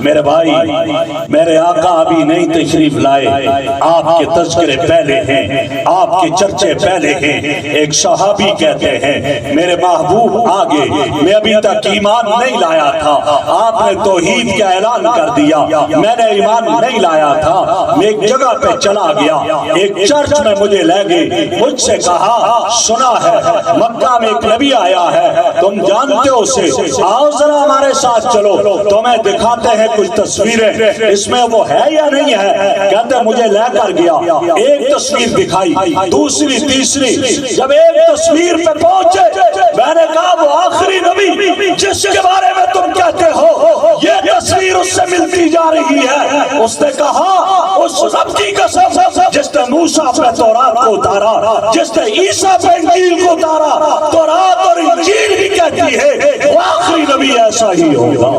میرے بھائی، میرے آقا ابھی نہیں تشریف لائے، آپ کے تذکرے پہلے ہیں، آپ کے چرچے پہلے ہیں۔ ایک صحابی کہتے ہیں میرے محبوب آگے، میں ابھی تک ایمان نہیں لایا تھا، آپ نے توحید کا اعلان کر دیا، میں نے ایمان نہیں لایا تھا، میں ایک جگہ پہ چلا گیا، ایک چرچ میں مجھے لے گئے، مجھ سے کہا سنا ہے مکہ میں ایک نبی آیا ہے، تم جانتے ہو اسے، آؤ ذرا ہمارے ساتھ چلو، تمہیں دکھاتے ہیں کچھ تصویریں، اس میں وہ ہے یا نہیں ہے؟ کہتے مجھے لے کر گیا، ایک تصویر دکھائی، دوسری تیسری، جب ایک تصویر پہ پہنچے میں نے کہا وہ آخری نبی جس کے بارے میں تم کہتے ہو یہ تصویر اس سے ملتی جا رہی ہے۔ اس نے کہا اس رب کی قسم جس نے موسیٰ پہ تورات کو اتارا، جس نے عیسیٰ پہ انجیل کو اتارا، تورات اور انجیل بھی کہتی ہے وہ آخری نبی ایسا ہی ہوگا۔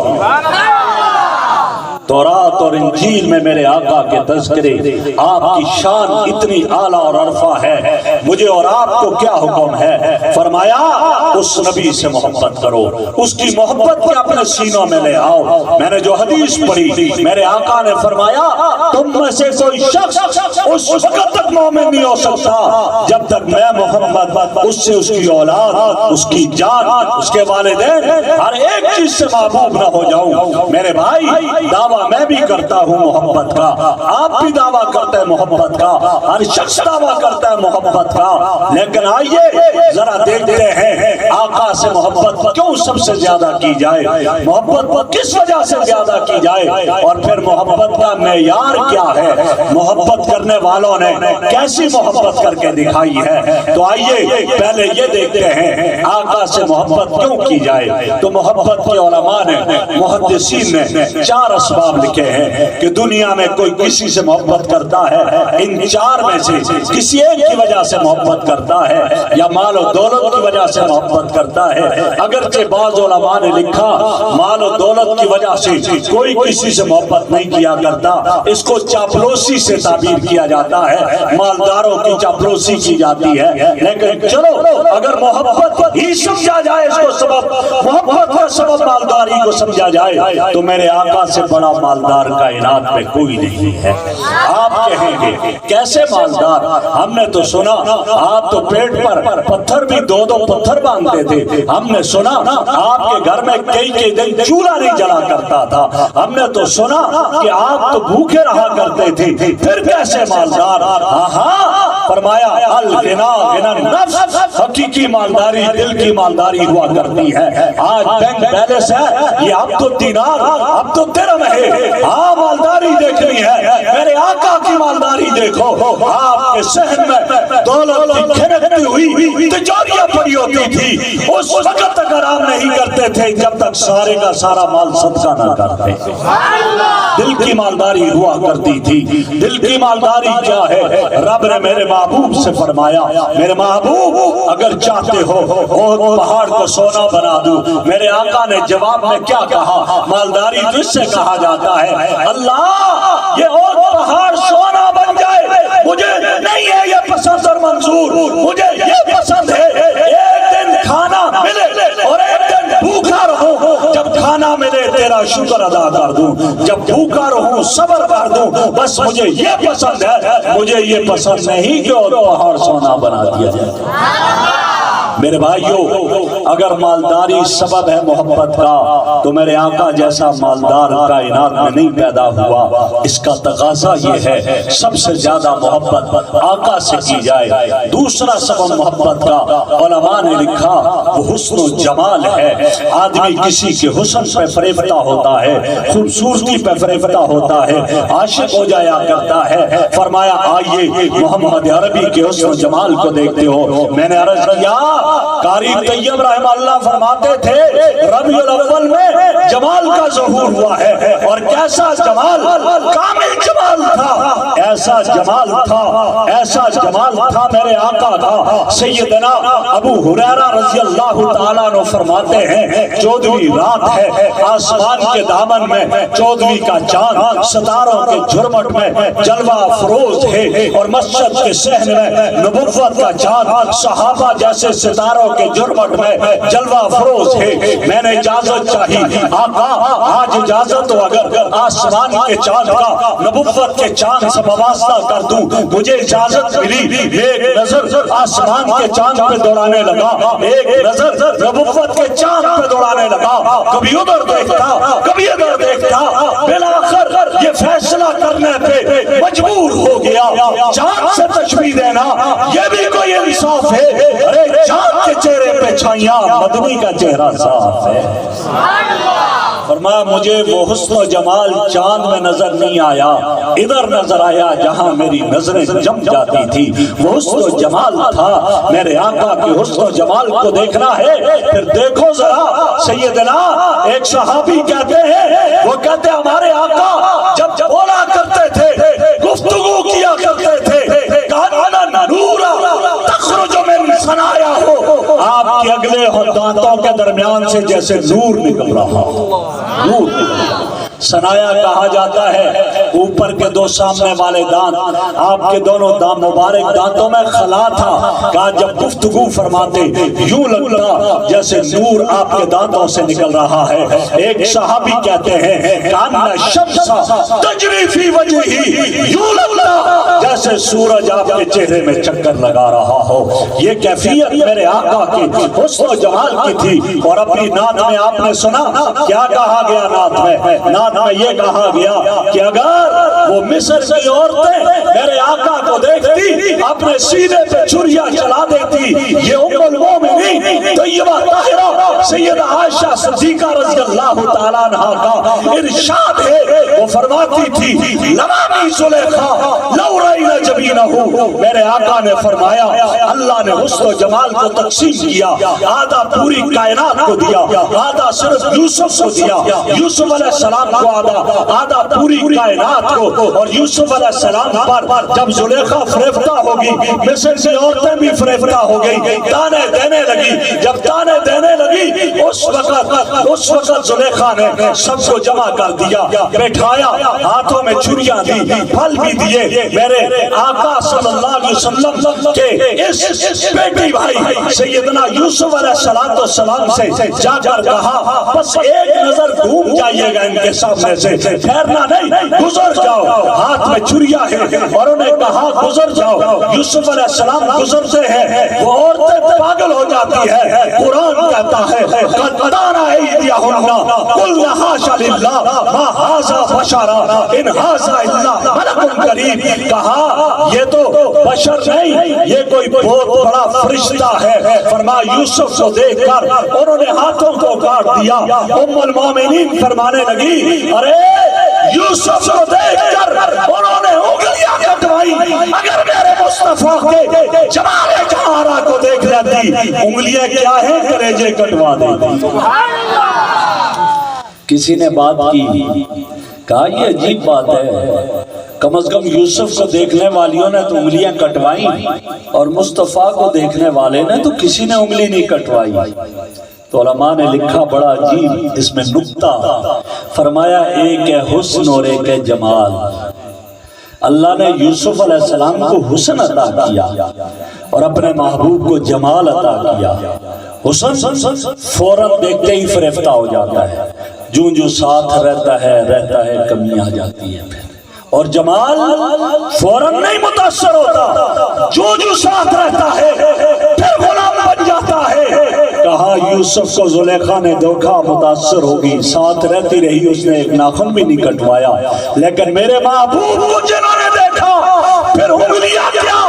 تورات اور انجیل میں میرے آقا کے تذکرے، آپ کی شان اتنی اعلیٰ اور عرفہ ہے، مجھے اور آپ کو کیا حکم ہے؟ فرمایا اس نبی سے محبت کرو، اس کی محبت کے اپنے سینوں میں لے آؤ۔ میں نے جو حدیث پڑھی، میرے آقا نے فرمایا تم میں سے کوئی شخص اس وقت تک مومن نہیں ہو سکتا جب تک میں محمد اس سے اس کی اولاد، اس کی جان، اس کے والدین، ہر ایک چیز سے محبوب نہ ہو جاؤں۔ میرے بھائی دعویٰ میں بھی کرتا ہوں محبت کا، آپ بھی دعویٰ کرتے ہیں محبت کا، ہر شخص دعویٰ کرتا ہے محبت کا، لیکن آئیے ذرا دیکھتے ہیں آقا سے محبت کیوں سب سے زیادہ کی جائے، محبت کس وجہ سے زیادہ کی جائے، اور پھر محبت کا معیار کیا ہے، محبت کرنے والوں نے کیسی محبت کر کے دکھائی ہے۔ تو آئیے پہلے یہ دیکھتے ہیں آقا سے محبت کیوں کی جائے۔ تو محبت کے علماء نے، محدثین نے 4 اسباب لکھے ہیں کہ دنیا میں کوئی کسی سے محبت کرتا ہے، ان 4 میں سے کسی ایک کی وجہ سے محبت کرتا ہے، یا مال و دولت کی وجہ سے محبت کرتا ہے۔ اگرچہ بعض علماء نے لکھا مال و دولت کی وجہ سے کوئی کسی سے محبت نہیں کیا کرتا، اس کو چاپلوسی سے تعبیر کیا جاتا ہے، مالداروں کی چاپلوسی کی جاتی ہے۔ لیکن چلو اگر محبت ہی سمجھا جائے، اس کو سبب محبت کا سبب مالداری کو سمجھا جائے، تو میرے آقا سے بڑا مالدار کائنات میں کوئی نہیں ہے۔ آپ کہیں گے کیسے مالدار؟ ہم نے تو سنا آپ تو پیٹ پر پتھر بھی 2 پتھر باندھتے تھے، ہم نے سنا آپ کے گھر میں کئی دن چولہا نہیں جلا کرتا تھا، ہم نے تو سنا کہ آپ تو بھوکے رہا کرتے تھے، پھر کیسے مالدار؟ فرمایا الغنا غنا النفس، حقیقی مالداری دل کی مالداری ہوا کرتی ہے۔ آج بینک بیلنس ہے، یہ اب تو دینار، اب تو درہم ہے، ہاں مالداری دیکھنی ہے، میرے آقا کی مالداری دیکھو۔ آپ کے صحن میں دولت کی کھنکتی ہوئی تجاریاں پڑی ہوتی تھی، اس وقت تک آرام نہیں کرتے تھے جب تک سارے کا سارا مال صدقہ نہ کرتے۔ دل کی مالداری ہوا کرتی تھی۔ دل کی مالداری کیا ہے؟ رب نے میرے محبوب سے فرمایا میرے محبوب اگر چاہتے ہو احد پہاڑ کو سونا بنا دوں۔ میرے آقا نے جواب میں کیا کہا؟ مالداری جس سے کہا جاتا ہے اللہ یہ احد پہاڑ سونا بن جائے مجھے نہیں ہے یہ پسند اور منظور، مجھے یہ پسند ہے ایک دن کھانا ملے اور ایک دن بھوکا رہوں، جب کھانا ملے تیرا شکر ادا کر دوں، جب بھوکا رہوں صبر کر دوں، بس مجھے یہ پسند ہے، مجھے یہ پسند نہیں کہ اور پہاڑ سونا بنا دیا جائے۔ میرے بھائیوں اگر مالداری سبب ہے محبت کا تو میرے آقا جیسا مالدار کائنات میں نہیں پیدا ہوا۔ اس کا تقاضا یہ ہے سب سے زیادہ محبت آقا سے کی جائے۔ دوسرا سبب محبت کا علماء نے لکھا وہ حسن و جمال ہے۔ آدمی کسی کے حسن پہ فریفتہ ہوتا ہے، خوبصورتی پہ فریفتہ ہوتا ہے، عاشق ہو جایا کرتا ہے۔ فرمایا آئیے محمد عربی کے حسن و جمال کو دیکھتے ہو۔ میں نے عرض کیا قاری طیب رحمہ اللہ فرماتے تھے ربیع الاول میں جمال کا ظہور ہوا ہے، اور کیسا جمال، کامل جمال تھا، ایسا جمال تھا، ایسا جمال تھا میرے آقا کا۔ سیدنا ابو ہریرہ رضی اللہ تعالیٰ عنہ فرماتے ہیں 14ویں رات ہے، آسمان کے دامن میں 14ویں کا چاند ستاروں کے جھرمٹ میں جلوہ افروز ہے، اور مسجد کے صحن میں نبوت کا چاند صحابہ جیسے ستاروں کے جرمٹ میں جلوہ فروز ہے. میں نے اجازت چاہی آقا آج اجازت ہو اگر آسمان کے چاند کا نبوت کے چاند سے موازنہ کر دوں. مجھے اجازت ملی. ایک نظر آسمان کے چاند پہ دوڑانے لگا, ایک نظر نبوت کے چاند پہ دوڑانے لگا. کبھی ادھر دیکھتا کبھی ادھر دیکھتا, بالآخر یہ فیصلہ کرنے پہ مجبور ہو گیا چاند سے تشبیہ دینا یہ بھی کوئی انصاف ہے. ارے چاند کے چہرے پہ چھائیاں, مدنی کا چہرہ صاف ہے. فرمایا مجھے وہ حسن و جمال چاند میں نظر نہیں آیا, ادھر نظر آیا جہاں میری نظریں جم جاتی تھی. وہ حسن و جمال تھا. میرے آقا کے حسن و جمال کو دیکھنا ہے پھر دیکھو ذرا. سیدنا ایک صحابی کہتے ہیں, وہ کہتے ہمارے آقا جب بولا کرتے تھے, گفتگو کیا کرتے تھے, کانا نورا تخرج من ثنایا ہو, آپ کے اگلے دانتوں کے درمیان سے جیسے نور نکل رہا ہو. نور ثنایا کہا جاتا ہے اوپر کے دو سامنے والے دانت. آپ کے دونوں مبارک دانتوں میں خلا تھا. کہا جب گفتگو فرماتے یوں لگتا جیسے نور آپ کے دانتوں سے نکل رہا ہے. ایک صحابی کہتے ہیں کانا الشمس تجری فی وجہی, یوں لگتا جیسے سورج آپ کے چہرے میں چکر لگا رہا ہو. یہ کیفیت میرے آقا کی حسن و جمال کی تھی. اور اپنی نعت میں آپ نے سنا کیا کہا گیا نعت میں یہ کہا گیا کہ اگر وہ مصر کی عورتیں میرے آقا کو دیکھتی اپنے سینے پہ چھریاں چلا دیتی. یہ ام المومنین طیبہ طاہرہ سیدہ عائشہ صدیقہ رضی اللہ تعالیٰ عنہا کا ارشاد ہے. وہ فرماتی تھی لمانی زلیخا لو رأینا جبینہ. میرے آقا نے فرمایا اللہ نے حسن و جمال کو تقسیم کیا, آدھا پوری کائنات کو دیا, آدھا صرف یوسف کو دیا, یوسف علیہ السلام کو آدھا پوری کائنات کو. اور یوسف علیہ السلام پر جب زلیخا فریفتہ ہوگی مصر سے عورتیں بھی فریفتہ ہو گئی, تانے دینے لگی. جب تانے دینے لگی اس وقت زلیخا نے سب کو جمع کر دیا, بیٹھایا, ہاتھوں میں چھریاں دی, پھل بھی دیے. میرے آقا صلی اللہ علیہ وسلم کے اس بیٹی بھائی سیدنا یوسف علیہ السلام سے جا کر کہا بس ایک نظر گھوم جائیے گا ان کے سامنے سے, ٹھہرنا نہیں, گزر جاؤ. ہاتھ میں چھریاں ہیں اور انہیں کہا گزر جاؤ. یوسف علیہ السلام گزرتے ہیں, وہ عورتیں پاگل ہو جاتی ہے. قرآن کہتا ہے قطعنا ایدیہن قلنا حاشا للہ ما ھذا بشرا ان ھذا الا ملک کریم. کہا یہ تو بشر نہیں, یہ کوئی بہت بڑا فرشتہ ہے. فرمایا یوسف کو دیکھ کر انہوں نے ہاتھوں کو کاٹ دیا. ام المومنین فرمانے لگی ارے یوسف کو دیکھ کر انہوں نے انگلیاں کٹوائی. اگر میرے مصطفیٰ کے جمال جہارا کو دیکھ لیتی انگلیاں کیا ہیں کلیجے کٹوا دیتی. کسی نے بات کی, کہا یہ عجیب بات ہے, کم از کم یوسف کو دیکھنے والیوں نے تو انگلیاں کٹوائیں اور مصطفیٰ کو دیکھنے والے نے تو کسی نے انگلی نہیں کٹوائی. تو علماء نے لکھا بڑا عجیب اس میں نکتہ, فرمایا ایک ہے حسن اور ایک ہے جمال. اللہ نے یوسف علیہ السلام کو حسن عطا کیا اور اپنے محبوب کو جمال عطا کیا. حسن فوراً دیکھتے ہی فریفتہ ہو جاتا ہے, جو ساتھ رہتا ہے کمی آ جاتی ہے. اور جمال فوراً نہیں متاثر ہوتا, جو ساتھ رہتا ہے پھر غلام بن جاتا ہے. کہا یوسف کو زلیخا نے دیکھا متاثر ہوگی, ساتھ رہتی رہی, اس نے ایک ناخن بھی نہیں کٹوایا. لیکن میرے محبوب کو جنہوں نے دیکھا پھر انگلیاں کیا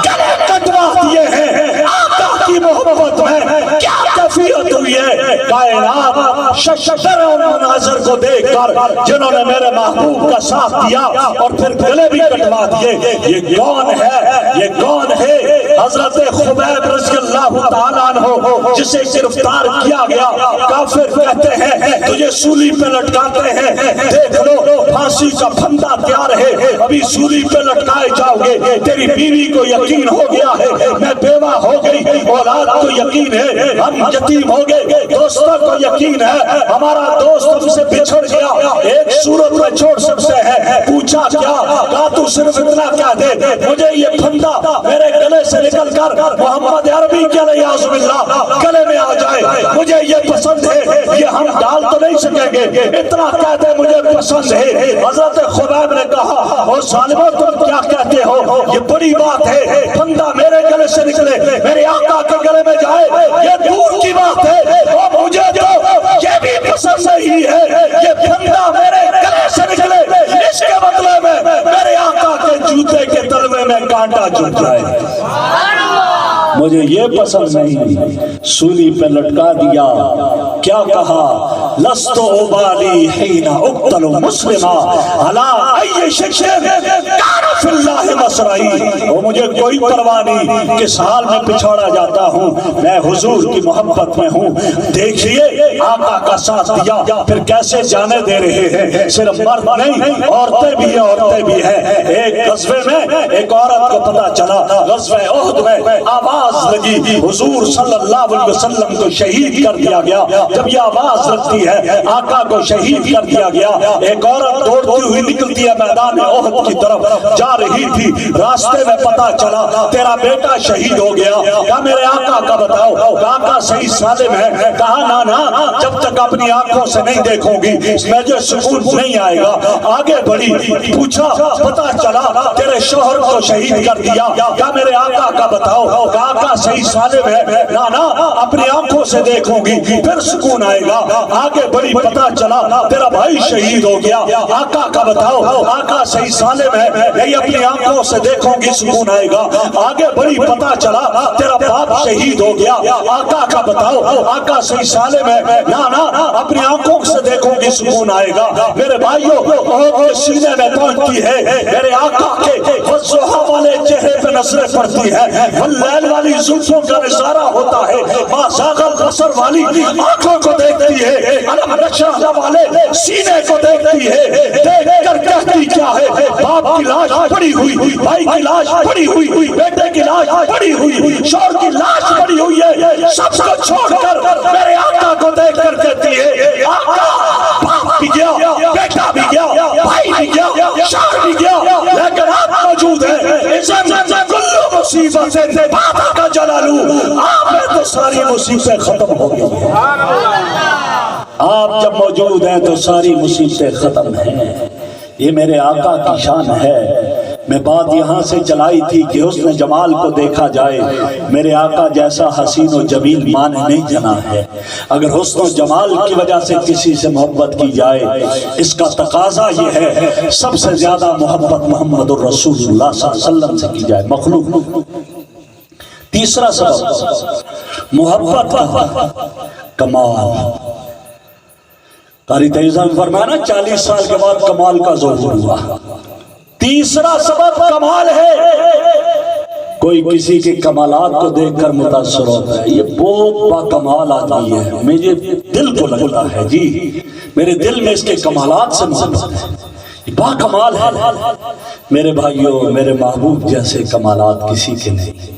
گلے کٹوا دیے ہیں. آقا کی محبت میں کیا کیفیت ہوئی ہے. کائنات ششدر اور مناظر کو دیکھ کر جنہوں نے میرے محبوب کا ساتھ دیا اور پھر گلے بھی کٹوا دیے, یہ کون ہے, یہ کون ہے؟ حضرت خبیب رضی اللہ تعالیٰ عنہ جسے گرفتار کیا گیا. کافر کہتے ہیں تجھے سولی پہ لٹکاتے ہیں, دیکھ لو پھانسی کا پھندا تیار ہے, ابھی سولی پہ لٹکائے جاؤ گے. تیری بیوی کو یقین ہو گیا ہے میں بیوہ ہو گئی, اولاد کو یقین ہے ہم یتیم ہو گئے, دوستوں کو یقین ہے ہمارا دوست ہم سے بچھڑ گیا. ایک صورت میں چھوڑ سکتے ہیں, پوچھا کیا؟ کہا تو صرف اتنا کہہ دے مجھے یہ پھندا میرے گلے سے نکل کر محمد عربی کے الیاذ باللہ گلے میں آ جائے، مجھے یہ پسند ہے، یہ ہم ڈال تو نہیں سکیں گے، اتنا کہہ دے مجھے پسند ہے۔ حضرت خبیب نے کہا او ظالمو تم کیا کہتے ہو، یہ بڑی بات ہے، پھندا میرے گلے سے نکلے میرے آقا کے گلے میں جائے، یہ دور کی بات ہے، اور مجھے تو یہ بھی پسند نہیں ہے یہ پھندا میرے گلے سے نکلے، اس کے بدلے میں میرے آقا کے جوتے کے تلوے میں کانٹا چبھ جائے، مجھے یہ پسند نہیں۔ سولی پہ لٹکا دیا، کیا کہا؟ لست ابالی حین اقتل مسلما علی ای شخص کان فی اللہ مصرعی، وہ مجھے کوئی پرواہ نہیں کس حال میں پچھوڑا جاتا ہوں، میں حضور کی محبت میں ہوں۔ دیکھیے آقا کا ساتھ دیا، پھر کیسے جانے دے رہے ہیں، صرف مرد نہیں عورتیں بھی ہیں، عورتیں بھی ہیں۔ ایک غزوے میں ایک عورت کو پتا چلا، غزوہ احد میں آواز لگی حضور صلی اللہ علیہ وسلم کو شہید کر دیا گیا۔ جب یہ آواز لگتی ہے آقا کو شہید کر دیا گیا، ایک عورت دوڑتی ہوئی نکلتی ہے میدان احد کی طرف جا رہی تھی، راستے میں پتا چلا تیرا بیٹا شہید ہو گیا، کہا میرے آقا کا بتاؤ، آقا صحیح سالم ہے، کہا نا جب تک اپنی آنکھوں سے نہیں دیکھوں گی مجھے سکون نہیں آئے گا۔ آگے بڑھی، پوچھا پتا چلا تیرے شوہر کو شہید کر دیا، کہا میرے آقا کا بتاؤ، آقا صحیح سالم ہے، نا اپنی آنکھوں سے دیکھوں گی پھر سکون آئے گا۔ آگے بڑی، پتا چلا تیرا بھائی شہید ہو گیا، آقا کا بتاؤ، آقا صحیح سالم ہے، نہیں اپنی آنکھوں سے دیکھوں گی سکون آئے گا۔ آگے بڑی، پتا چلا تیرا باپ شہید ہو گیا، آقا کا بتاؤ، آقا صحیح سالم ہے، نا اپنی آنکھوں سے دیکھوں گی سکون آئے گا۔ میرے بھائیوں کے سینے میں پہنچتی ہے میرے آقا کے والضحیٰ والے چہرے پہ نظریں پڑتی ہے، واللیل والی زلفوں کا نظارہ ہوتا ہے، ما زاغ البصر والی آنکھوں کو دیکھتی ہے، علم نشرح والے سینے کو دیکھتی ہے، دیکھ کر کہتی کیا ہے؟ باپ کی لاش پڑی ہوئی، بھائی کی لاش پڑی ہوئی، بیٹے کی لاش پڑی ہوئی، شوہر کی لاش پڑی ہوئی ہے، سب کو چھوڑ کر میرے آقا کو دیکھ کر کہتی ہے آقا باپ بھی گیا، بیٹا بھی گیا، بھائی بھی گیا، شوہر بھی گیا، لیکن آپ موجود ہیں، کل مصیبت سے بابا کا جلالو، آپ میں تو ساری مصیبتیں ختم ہو گئی، آپ جب موجود ہیں تو ساری مصیبتیں ختم ہیں۔ یہ میرے آقا کی شان ہے۔ میں بات یہاں سے چلائی تھی کہ حسن جمال کو دیکھا جائے، میرے آقا جیسا حسین و جمیل ماں نے نہیں جنا ہے۔ اگر حسن و جمال کی وجہ سے کسی سے محبت کی جائے، اس کا تقاضا یہ ہے سب سے زیادہ محبت محمد الرسول اللہ صلی اللہ علیہ وسلم سے کی جائے، مخلوق۔ تیسرا سبب محبت کا کمال، قاری تیزہ میں فرمایا نا 40 سال کے بعد کمال کا ظہور ہوا۔ تیسرا سبب کمال ہے، کوئی کسی کے کمالات کو دیکھ کر متاثر ہوتا ہے، یہ بہت با کمال آدمی ہے، مجھے دل کو لگتا ہے، جی میرے دل میں اس کے کمالات سے محبت ہے، یہ با کمال ہے۔ میرے بھائیوں، میرے محبوب جیسے کمالات کسی کے نہیں۔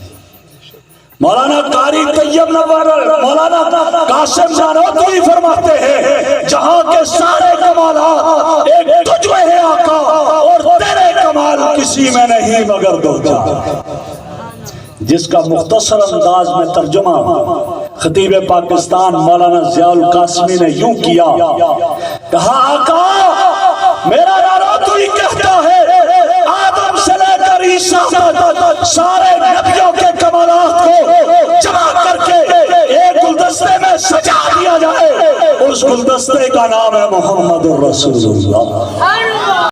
مولانا قاری طیب نور، مولانا قاسم نانوتوی فرماتے ہیں جہاں کے سارے کمالات ایک تجھ میں ہے آقا، اور تیرے کمال کسی میں نہیں مگر دو چار۔ جس کا مختصر انداز میں ترجمہ خطیب پاکستان مولانا ضیاء القاسمی نے یوں کیا، کہا آقا میرا نانوتوی کہتا ہے آدم سے لے کر عیسیٰ تک سارے نبیوں کے کمالات کو جمع کر کے ایک گلدستے میں سجا دیا جائے، اس گلدستے کا نام ہے محمد الرسول اللہ۔